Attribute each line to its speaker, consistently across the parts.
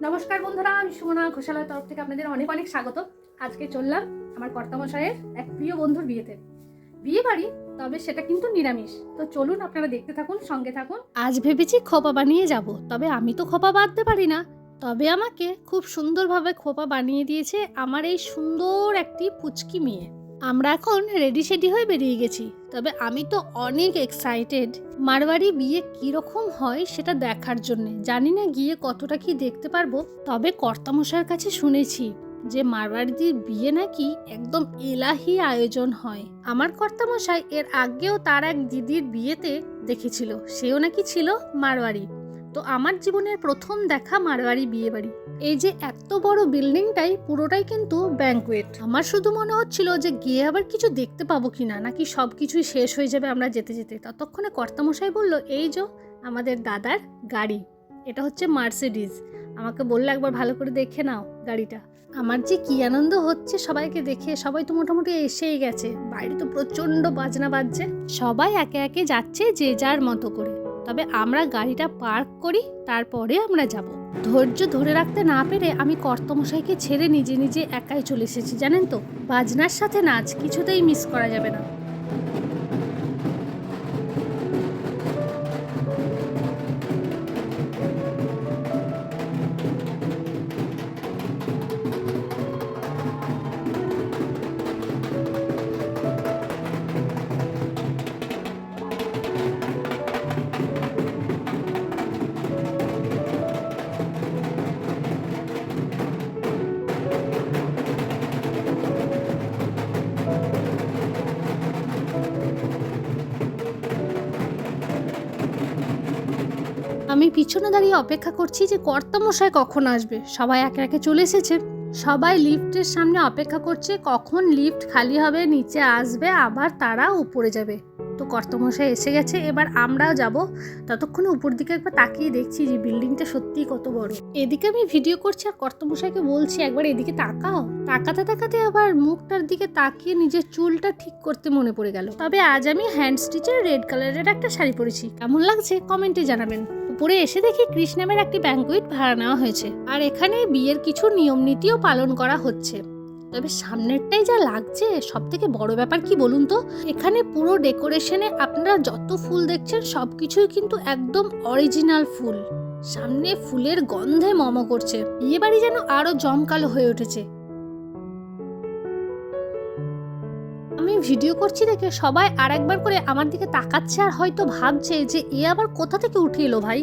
Speaker 1: নমস্কার বন্ধুরা, আমি সুমনা ঘোষালয়ের তরফ থেকে আপনাদের অনেক অনেক স্বাগত। আজকে চললাম আমার কর্তামশাইয়ের এক প্রিয় বন্ধুর বিয়েতে। বিয়ে বাড়ি, তবে সেটা কিন্তু নিরামিষ। তো চলুন আপনারা দেখতে থাকুন, সঙ্গে থাকুন। আজ ভেবেছি খোপা বানিয়ে যাব, তবে আমি তো খোপা বাঁধতে পারি না। তবে আমাকে খুব সুন্দরভাবে খোপা বানিয়ে দিয়েছে আমার এই সুন্দর একটি পুচকি মেয়ে। আমরা এখন রেডি সেডি হয়ে বেরিয়ে গেছি, তবে আমি তো অনেক এক্সাইটেড মারওয়ারি বিয়ে কীরকম হয় সেটা দেখার জন্যে। জানি না গিয়ে কতটা কি দেখতে পারবো, তবে কর্তামশাইয়ের কাছে শুনেছি যে মারওয়ারিদের বিয়ে নাকি একদম এলাহি আয়োজন হয়। আমার কর্তামশাই এর আগেও তার এক দিদির বিয়েতে দেখেছিল, সেও নাকি ছিল মারওয়ারি। তো আমার জীবনের প্রথম দেখা মারওয়ারি বিয়ে বাড়ি। এই যে এত বড় বিল্ডিংটাই পুরোটাই কিন্তু ব্যাংকুয়েট। আমার শুধু মনে হচ্ছিল যে গিয়ে আবার কিছু দেখতে পাবো কিনা, নাকি সব কিছুই শেষ হয়ে যাবে আমরা যেতে যেতে। ততক্ষণে কর্তামশাই বলল, এই যে আমাদের দাদার গাড়ি, এটা হচ্ছে মার্সিডিজ। আমাকে বললো একবার ভালো করে দেখে নাও গাড়িটা। আমার যে কি আনন্দ হচ্ছে সবাইকে দেখে। সবাই তো মোটামুটি এসেই গেছে, বাইরে তো প্রচণ্ড বাজনা বাজছে। সবাই একে একে যাচ্ছে যে যার মতো করে। তবে আমরা গাড়িটা পার্ক করি, তারপরে আমরা যাব। ধৈর্য ধরে রাখতে না পেরে আমি কর্তামশাইকে ছেড়ে নিজে নিজে একাই চলে এসেছি। জানেন তো, বাজনার সাথে নাচ কিছুতেই মিস করা যাবে না। আমি পিছনে দাঁড়িয়ে অপেক্ষা করছি যে কর্তামশাই কখন আসবে। সবাই একে একে চলে এসেছে। সবাই লিফটের সামনে অপেক্ষা করছে কখন লিফট খালি হবে, নিচে আসবে, আবার তারা উপরে যাবে। তো কর্তামশাই এসে গেছে, এবার আমরাও যাব। ততক্ষণে উপর দিকে একবার তাকিয়ে দেখছি যে বিল্ডিংটা সত্যিই কত বড়। এদিকে আমি ভিডিও করছি আর কর্তামশাইকে বলছি একবার এদিকে তাকাও। তাকাতে তাকাতে আবার মুখটার দিকে তাকিয়ে নিজের চুলটা ঠিক করতে মনে পড়ে গেল। তবে আজ আমি হ্যান্ড স্টিচের রেড কালারের একটা শাড়ি পরেছি। কেমন লাগছে কমেন্টে জানাবেন। উপরে এসে দেখি কৃষ নামের একটি ব্যাংকুয়েট ভাড়া নেওয়া হয়েছে, আর এখানে বিয়ের কিছু নিয়ম নীতিও পালন করা হচ্ছে। তবে সামনেরটাই যা লাগছে, সব থেকে বড় ব্যাপার কি বলুন তো, এখানে পুরো ডেকোরেশনে আপনারা যত ফুল দেখছেন সবকিছুই কিন্তু একদম অরিজিনাল ফুল। সামনে ফুলের গন্ধে মম করছে, বিয়ে বাড়ি যেন আরো জমকালো হয়ে উঠেছে। আমি ভিডিও করছি দেখে সবাই আর একবার করে আমার দিকে তাকাচ্ছে আর হয়তো ভাবছে যে এ আবার কোথা থেকে উঠে এলো ভাই।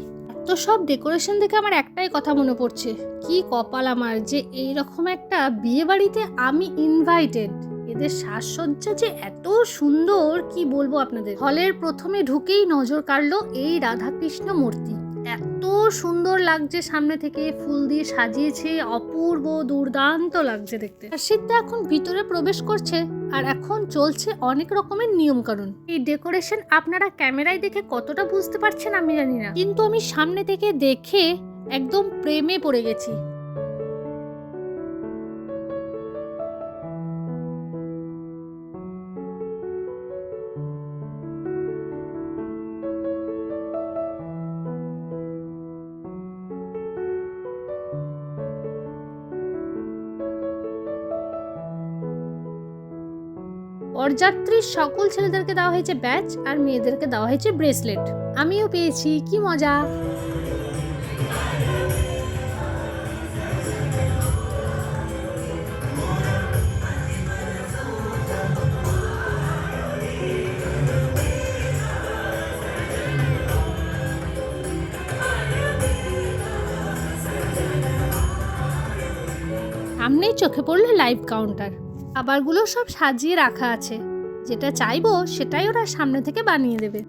Speaker 1: তো সব ডেকোরেশন দেখে আমার একটাই কথা মনে পড়ছে, কি কপাল আমার যে এইরকম একটা বিয়ে বাড়িতে আমি ইনভাইটেড। এদের সাজসজ্জা যে এত সুন্দর, কি বলবো আপনাদের। হলের প্রথমে ঢুকেই নজর কাড়লো এই রাধাকৃষ্ণ মূর্তি। এত সুন্দর লাগছে, সামনে থেকে ফুল দিয়ে সাজিয়েছে, অপূর্ব দুর্দান্ত লাগছে দেখতে। রাশিদদা এখন ভিতরে প্রবেশ করছে আর এখন চলছে অনেক রকমের নিয়ম কানুন। এই ডেকোরেশন আপনারা ক্যামেরায় দেখে কতটা বুঝতে পারছেন আমি জানি না, কিন্তু আমি সামনে থেকে দেখে একদম প্রেমে পড়ে গেছি। বরযাত্রীর সকল ছেলেদেরকে দেওয়া হয়েছে ব্যাচ, আর মেয়েদেরকে দেওয়া হয়েছে ব্রেসলেট। আমিও পেয়েছি, কি মজা। সামনেই চোখে পড়লো লাইভ কাউন্টার। খাবারগুলো সব সাজিয়ে রাখা আছে, যেটা চাইবো সেটাই ওরা সামনে থেকে বানিয়ে দেবে।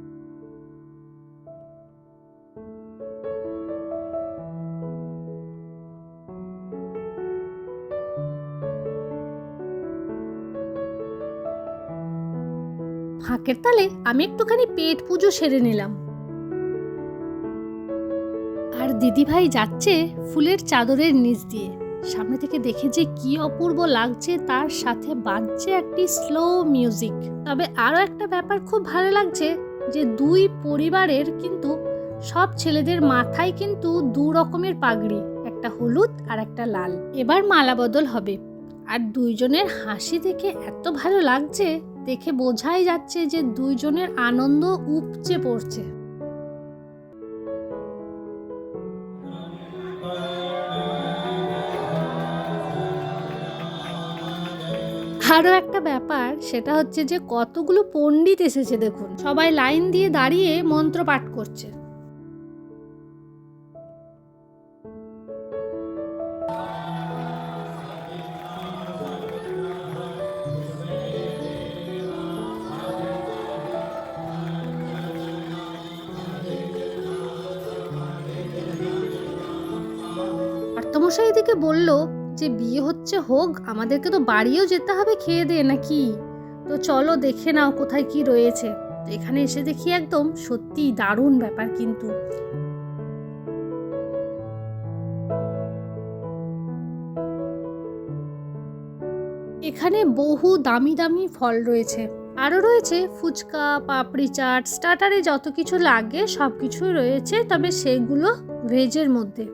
Speaker 1: ফাঁকের তালে আমি একটুখানি পেট পুজো সেরে নিলাম। আর দিদিভাই যাচ্ছে ফুলের চাদরের নিচ দিয়ে। সামনে থেকে দেখে যে কি অপূর্ব লাগছে, তার সাথে বাজছে একটি স্লো মিউজিক। তবে আরো একটা ব্যাপার খুব ভালো লাগছে যে দুই পরিবারের কিন্তু সব ছেলেদের মাথায় কিন্তু দু রকমের পাগড়ি। একটা একটা হলুদ আর একটা লাল। এবার মালা বদল হবে। আর দুইজনের হাসি দেখে এত ভালো লাগছে, দেখে বোঝাই যাচ্ছে যে দুইজনের আনন্দ উপচে পড়ছে। আরও একটা ব্যাপার, সেটা হচ্ছে যে কতগুলো পণ্ডিত এসেছে দেখুন, সবাই লাইন দিয়ে দাঁড়িয়ে মন্ত্র পাঠ করছে। কর্তামশাই এদিকে বলল যে বিয়ে হচ্ছে হোক, আমাদেরকে তো বাড়িও যেতে হবে খেয়ে দিয়ে নাকি, তো চলো দেখে নাও কোথায় কি রয়েছে। তো এখানে এসে দেখি একদম সত্যি দারুণ ব্যাপার কিন্তু। এখানে বহু দামি দামি ফল রয়েছে, আরও রয়েছে ফুচকা, পাপড়ি চাট, স্টার্টারে যত কিছু লাগে সব কিছুই রয়েছে, তবে সেগুলো ভেজের মধ্যে।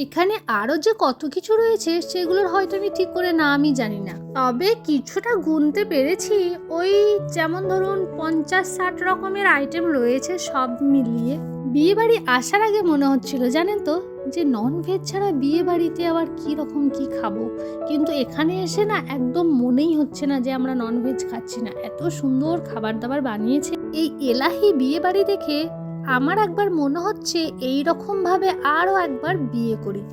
Speaker 1: এখানে আরও যে কত কিছু রয়েছে সেগুলোর হয়তো আমি ঠিক করে নামই জানি না, তবে কিছুটা গুনতে পেরেছি। ওই যেমন ধরুন 50-60 রকমের আইটেম রয়েছে সব মিলিয়ে। বিয়ে বাড়ি আসার আগে মনে হচ্ছিল জানেন তো যে নন ভেজ ছাড়া বিয়ে বাড়িতে আবার কি রকম কি খাবো, কিন্তু এখানে এসে না একদম মনেই হচ্ছে না যে আমরা নন ভেজ খাচ্ছি না, এত সুন্দর খাবার দাবার বানিয়েছে। এই এলাহি বিয়ে বাড়ি দেখে আমার একবার মনে হচ্ছে এই রকম ভাবে আরো একবার বিয়ে করি।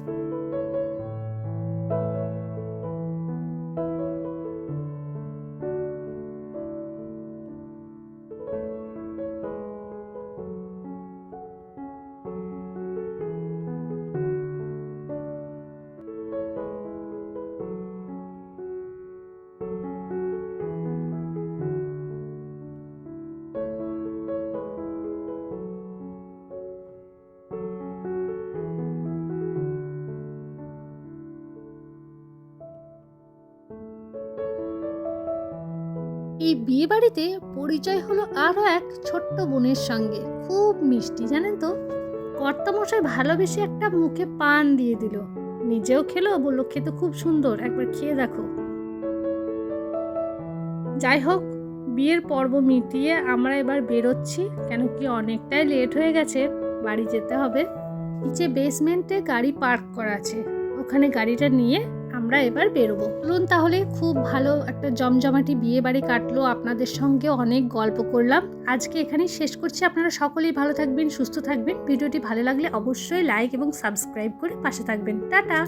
Speaker 1: এই বিয়ে বাড়িতে পরিচয় হলো আরো এক ছোট্ট বোনের সঙ্গে, খুব মিষ্টি জানেন তো। কর্তামশাই ভালোবেসে একটা মুখে পান দিয়ে দিল, নিজেও খেলো, বললো খেতে খুব সুন্দর, একবার খেয়ে দেখো। যাই হোক, বিয়ের পর্ব মিটিয়ে আমরা এবার বেরোচ্ছি, কেন কি অনেকটাই লেট হয়ে গেছে, বাড়ি যেতে হবে। নিচে বেসমেন্টে গাড়ি পার্ক করা আছে, ওখানে গাড়িটা নিয়ে আমরা এবার বেরোবো। চলুন তাহলে, খুব ভালো একটা জমজমাটি বিয়ে বাড়ি কাটলো, আপনাদের সঙ্গে অনেক গল্প করলাম। আজকে এখানেই শেষ করছি। আপনারা সকলেই ভালো থাকবেন, সুস্থ থাকবেন। ভিডিওটি ভালো লাগলে অবশ্যই লাইক এবং সাবস্ক্রাইব করে পাশে থাকবেন। টাটা।